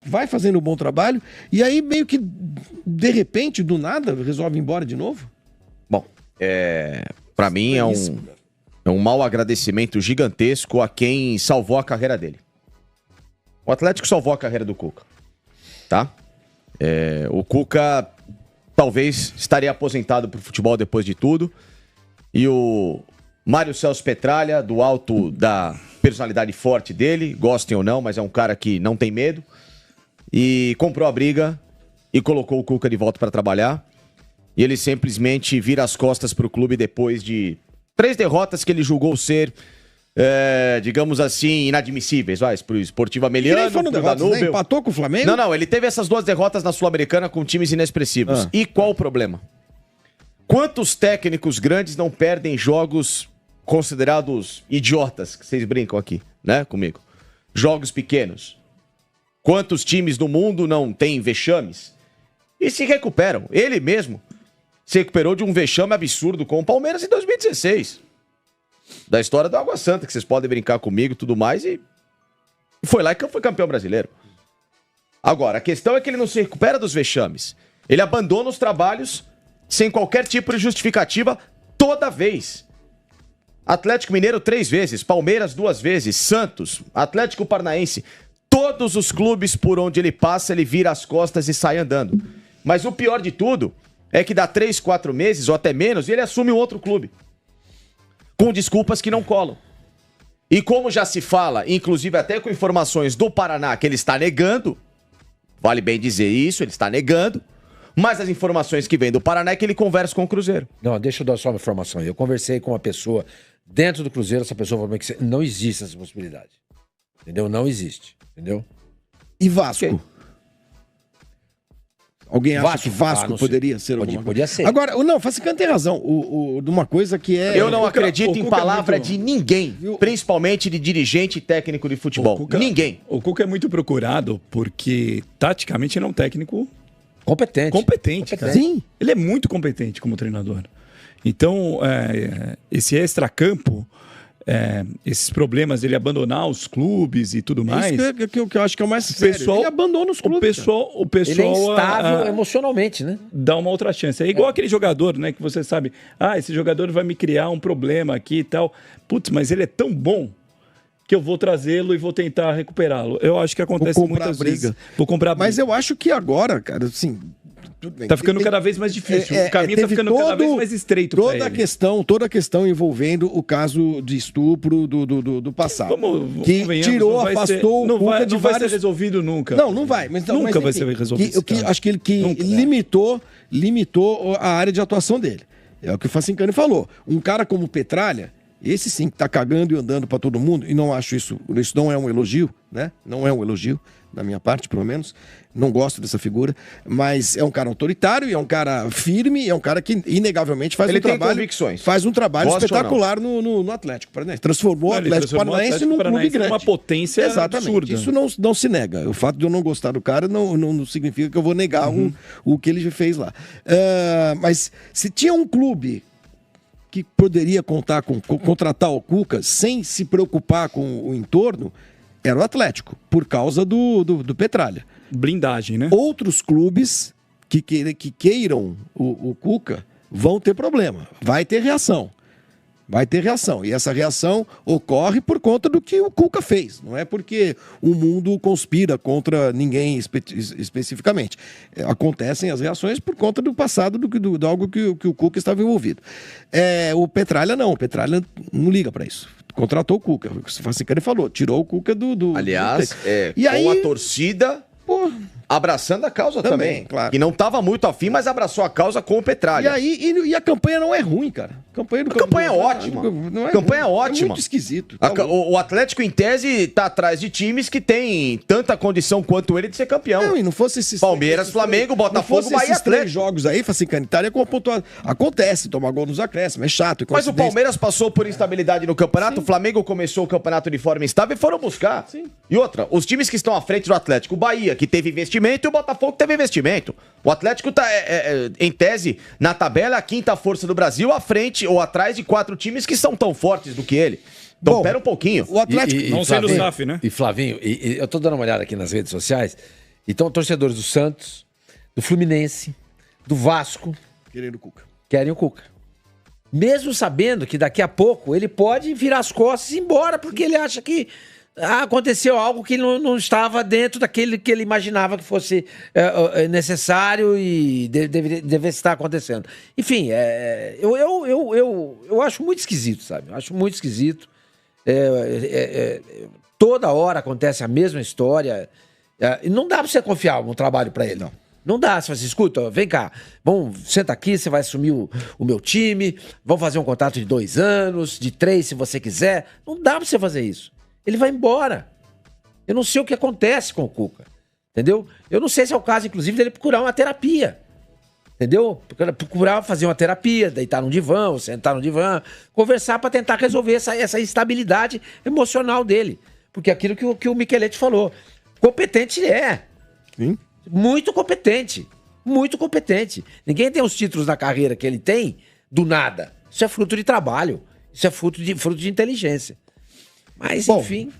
vai fazendo um bom trabalho, e aí meio que, de repente, do nada, resolve ir embora de novo? Bom, pra mim é um mau agradecimento gigantesco a quem salvou a carreira dele. O Atlético salvou a carreira do Cuca, tá? O Cuca talvez estaria aposentado pro futebol depois de tudo, e o Mário Celso Petralha, do alto da personalidade forte dele, gostem ou não, mas é um cara que não tem medo, e comprou a briga e colocou o Cuca de volta para trabalhar, e ele simplesmente vira as costas pro clube depois de 3 derrotas que ele julgou ser, digamos assim, inadmissíveis, pro Sportivo Ameliano, pro Danúbio. Né? Empatou com o Flamengo? Não, ele teve essas 2 derrotas na Sul-Americana com times inexpressivos. E qual o problema? Quantos técnicos grandes não perdem jogos considerados idiotas, que vocês brincam aqui, né, comigo? Jogos pequenos. Quantos times do mundo não têm vexames? E se recuperam. Ele mesmo se recuperou de um vexame absurdo com o Palmeiras em 2016. Da história do Água Santa, que vocês podem brincar comigo e tudo mais, e foi lá que foi campeão brasileiro. Agora, a questão é que ele não se recupera dos vexames. Ele abandona os trabalhos sem qualquer tipo de justificativa toda vez. Atlético Mineiro 3 vezes, Palmeiras 2 vezes, Santos, Atlético Paranaense. Todos os clubes por onde ele passa, ele vira as costas e sai andando. Mas o pior de tudo é que dá 3, 4 meses ou até menos e ele assume um outro clube. Com desculpas que não colam. E como já se fala, inclusive até com informações do Paraná, que ele está negando, vale bem dizer isso, ele está negando, mas as informações que vêm do Paraná é que ele conversa com o Cruzeiro. Não, deixa eu dar só uma informação aí. Eu conversei com uma pessoa dentro do Cruzeiro, essa pessoa falou que não existe essa possibilidade. Entendeu? Não existe. Entendeu? E Vasco? Okay. Alguém acha que Vasco poderia ser alguma... Podia ser. Agora, não, Facicano tem razão. De uma coisa que é... Eu não acredito em palavra de ninguém, principalmente de dirigente e técnico de futebol. Ninguém. O Cuca é muito procurado porque, taticamente, ele é um técnico... Competente. Cara. Sim. Ele é muito competente como treinador. Então, esse extracampo... esses problemas dele abandonar os clubes e tudo mais. Isso que eu acho que é o mais sério. Ele abandona os clubes. O pessoal ele é instável emocionalmente, né? Dá uma outra chance. É igual aquele jogador, né? Que você sabe, esse jogador vai me criar um problema aqui e tal. Putz, mas ele é tão bom que eu vou trazê-lo e vou tentar recuperá-lo. Eu acho que acontece muitas vezes. Vou comprar briga. Mas eu acho que agora, cara, assim... Tá ficando cada vez mais difícil. O caminho tá ficando cada vez mais estreito. Toda a questão envolvendo o caso de estupro do passado. Que tirou, afastou o Cuca de vários... Não vai ser resolvido nunca. Não vai. Mas, nunca vai ser resolvido. Acho que ele limitou a área de atuação dele. É o que o Facincani falou. Um cara como Petralha, esse sim que tá cagando e andando pra todo mundo, e não acho isso não é um elogio, né? Não é um elogio, da minha parte, pelo menos. Não gosto dessa figura, mas é um cara autoritário, é um cara firme, é um cara que inegavelmente faz um trabalho espetacular no Atlético Paranaense. Transformou o Atlético Paranaense num clube grande. Uma potência absurda. Isso não se nega. O fato de eu não gostar do cara não significa que eu vou negar o que ele fez lá. Mas se tinha um clube que poderia contratar o Cuca sem se preocupar com o entorno, era o Atlético, por causa do Petralha. Blindagem, né? Outros clubes que queiram o Cuca vão ter problema. Vai ter reação. E essa reação ocorre por conta do que o Cuca fez. Não é porque o mundo conspira contra ninguém especificamente. Acontecem as reações por conta do passado, de algo que o Cuca estava envolvido. O Petralha não. O Petralha não liga para isso. Contratou o Cuca. O Facicani falou. Tirou o Cuca do... Aliás, com a torcida... abraçando a causa também, claro. Que não estava muito afim, mas abraçou a causa com o Petralha. E a campanha não é ruim, cara. A campanha é ótima. Não é campanha ruim. é ótima. É muito esquisito. O Atlético, em tese, tá atrás de times que têm tanta condição quanto ele de ser campeão. Não, e não fosse esses... Palmeiras, Flamengo, Botafogo, Bahia, esses 3 jogos aí, Facicani, com pontuação. Acontece, tomar gol nos acréscimos, é chato. Mas o Palmeiras passou por instabilidade no campeonato, o Flamengo começou o campeonato de forma instável e foram buscar. Sim. E outra, os times que estão à frente do Atlético, o Bahia, que teve investimento, e o Botafogo que teve investimento. O Atlético tá, em tese, na tabela, a 5ª força do Brasil, à frente ou atrás de 4 times que são tão fortes do que ele. Então, pera um pouquinho. O Atlético... Não sendo o SAF, né? E Flavinho, eu tô dando uma olhada aqui nas redes sociais, Então, torcedores do Santos, do Fluminense, do Vasco, Querendo o Cuca. querem o Cuca. Mesmo sabendo que daqui a pouco ele pode virar as costas e ir embora, porque ele acha que aconteceu algo que não estava dentro daquele que ele imaginava que fosse necessário e devesse estar acontecendo. Enfim, eu acho muito esquisito, sabe? Eu acho muito esquisito. Toda hora acontece a mesma história. E não dá pra você confiar no trabalho pra ele. Não dá. Você fala assim, escuta, vem cá, senta aqui, você vai assumir o meu time, vamos fazer um contrato de 2 anos, de 3 se você quiser. Não dá pra você fazer isso. Ele vai embora. Eu não sei o que acontece com o Cuca, entendeu? Eu não sei se é o caso, inclusive, dele procurar uma terapia, entendeu? Procurar fazer uma terapia, deitar num divã, ou sentar no divã, conversar pra tentar resolver essa instabilidade emocional dele. Porque aquilo que o Micheletti falou, competente ele é. Sim. Muito competente. Muito competente. Ninguém tem os títulos na carreira que ele tem do nada. Isso é fruto de trabalho. Isso é fruto de inteligência. Mas, Bom, enfim.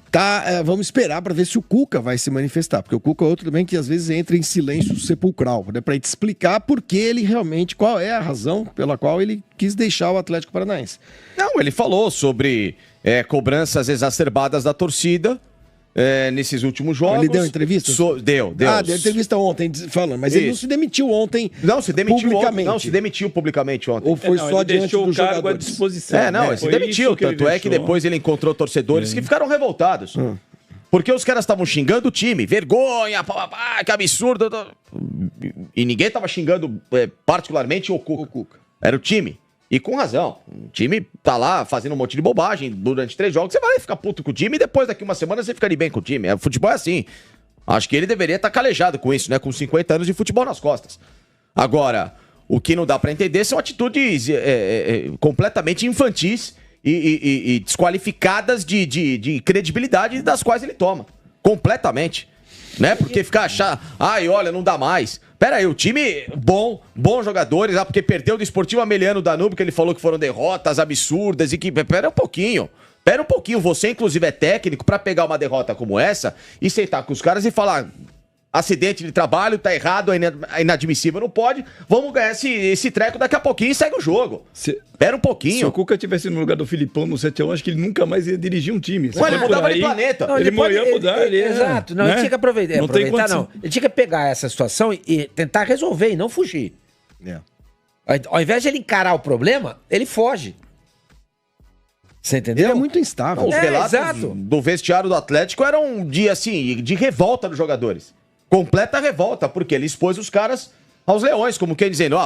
Vamos esperar para ver se o Cuca vai se manifestar. Porque o Cuca é outro também que às vezes entra em silêncio sepulcral, né? Para te explicar por que ele realmente, qual é a razão pela qual ele quis deixar o Atlético Paranaense. Não, ele falou sobre cobranças exacerbadas da torcida nesses últimos jogos. Ele deu entrevista? Deu. Deu entrevista ontem falando, mas ele não se demitiu ontem. Não, se demitiu publicamente. Não, se demitiu publicamente ontem. Ou foi só ele diante deixou dos o cargo jogadores? à disposição. Ele se demitiu. Tanto é que depois ele encontrou torcedores que ficaram revoltados. Porque os caras estavam xingando o time. Vergonha, que absurdo. E ninguém tava xingando particularmente o Cuca. Era o time. E com razão. O time tá lá fazendo um monte de bobagem durante 3 jogos. Você vai ficar puto com o time e depois, daqui uma semana, você ficaria bem com o time. O futebol é assim. Acho que ele deveria estar calejado com isso, né? Com 50 anos de futebol nas costas. Agora, o que não dá pra entender são atitudes completamente infantis e desqualificadas de credibilidade das quais ele toma. Completamente. Né? Porque ficar achando, olha, não dá mais. Pera aí, o time bons jogadores, porque perdeu do Esportivo Ameliano Danúbio, que ele falou que foram derrotas absurdas e que... Pera um pouquinho, você inclusive é técnico pra pegar uma derrota como essa e sentar com os caras e falar, acidente de trabalho, tá errado, é inadmissível, não pode, vamos ganhar esse treco daqui a pouquinho e segue o jogo. Pera um pouquinho. Se o Cuca tivesse no lugar do Filipão no 7-1, acho que ele nunca mais ia dirigir um time. Mas ele mudava de planeta. Não, Ele ia mudar. Exato. Não, né? ele tinha que aproveitar. Não tem condição. Ele tinha que pegar essa situação e tentar resolver e não fugir. Ao invés de ele encarar o problema, ele foge. Você entendeu? Ele é muito instável. Os relatos do vestiário do Atlético eram um dia assim, de revolta dos jogadores. Completa revolta, porque ele expôs os caras aos leões, como quem dizendo,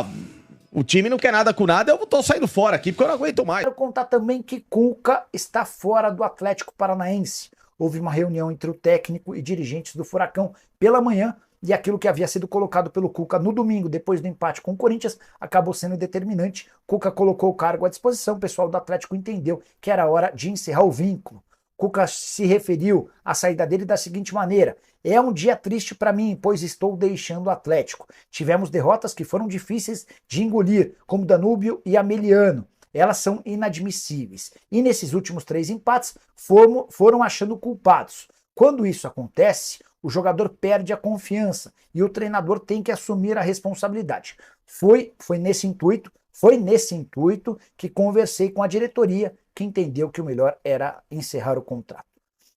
o time não quer nada com nada, eu tô saindo fora aqui porque eu não aguento mais. Quero contar também que Cuca está fora do Atlético Paranaense. Houve uma reunião entre o técnico e dirigentes do Furacão pela manhã e aquilo que havia sido colocado pelo Cuca no domingo, depois do empate com o Corinthians, acabou sendo determinante. Cuca colocou o cargo à disposição, o pessoal do Atlético entendeu que era hora de encerrar o vínculo. Cuca se referiu à saída dele da seguinte maneira: é um dia triste para mim, pois estou deixando o Atlético. Tivemos derrotas que foram difíceis de engolir, como Danúbio e Ameliano. Elas são inadmissíveis. E nesses últimos 3 empates foram achando culpados. Quando isso acontece, o jogador perde a confiança e o treinador tem que assumir a responsabilidade. Foi nesse intuito que conversei com a diretoria, que entendeu que o melhor era encerrar o contrato.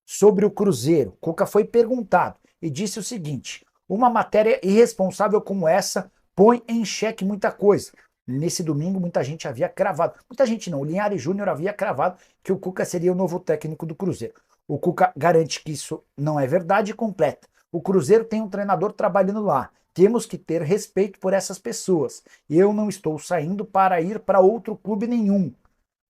Sobre o Cruzeiro, Cuca foi perguntado e disse o seguinte: uma matéria irresponsável como essa põe em xeque muita coisa. Nesse domingo muita gente havia cravado, muita gente não, o Linhares Júnior havia cravado que o Cuca seria o novo técnico do Cruzeiro. O Cuca garante que isso não é verdade e completa. O Cruzeiro tem um treinador trabalhando lá. Temos que ter respeito por essas pessoas. Eu não estou saindo para ir para outro clube nenhum,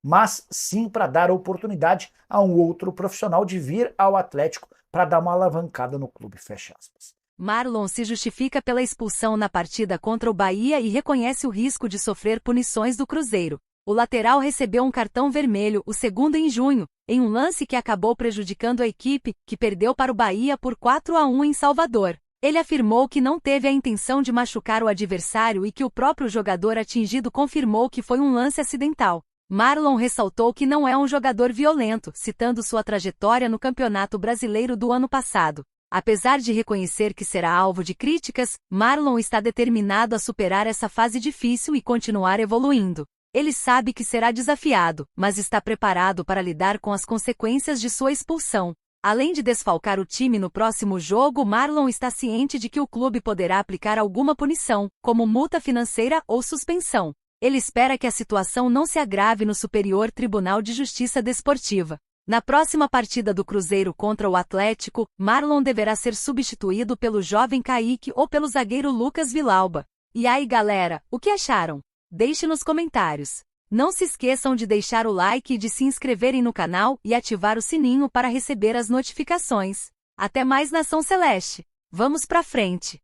mas sim para dar a oportunidade a um outro profissional de vir ao Atlético para dar uma alavancada no clube, fecha aspas. Marlon se justifica pela expulsão na partida contra o Bahia e reconhece o risco de sofrer punições do Cruzeiro. O lateral recebeu um cartão vermelho, o segundo em junho, em um lance que acabou prejudicando a equipe, que perdeu para o Bahia por 4-1 em Salvador. Ele afirmou que não teve a intenção de machucar o adversário e que o próprio jogador atingido confirmou que foi um lance acidental. Marlon ressaltou que não é um jogador violento, citando sua trajetória no Campeonato Brasileiro do ano passado. Apesar de reconhecer que será alvo de críticas, Marlon está determinado a superar essa fase difícil e continuar evoluindo. Ele sabe que será desafiado, mas está preparado para lidar com as consequências de sua expulsão. Além de desfalcar o time no próximo jogo, Marlon está ciente de que o clube poderá aplicar alguma punição, como multa financeira ou suspensão. Ele espera que a situação não se agrave no Superior Tribunal de Justiça Desportiva. Na próxima partida do Cruzeiro contra o Atlético, Marlon deverá ser substituído pelo jovem Kaique ou pelo zagueiro Lucas Vilauba. E aí, galera, o que acharam? Deixe nos comentários. Não se esqueçam de deixar o like e de se inscreverem no canal e ativar o sininho para receber as notificações. Até mais, Nação Celeste! Vamos pra frente!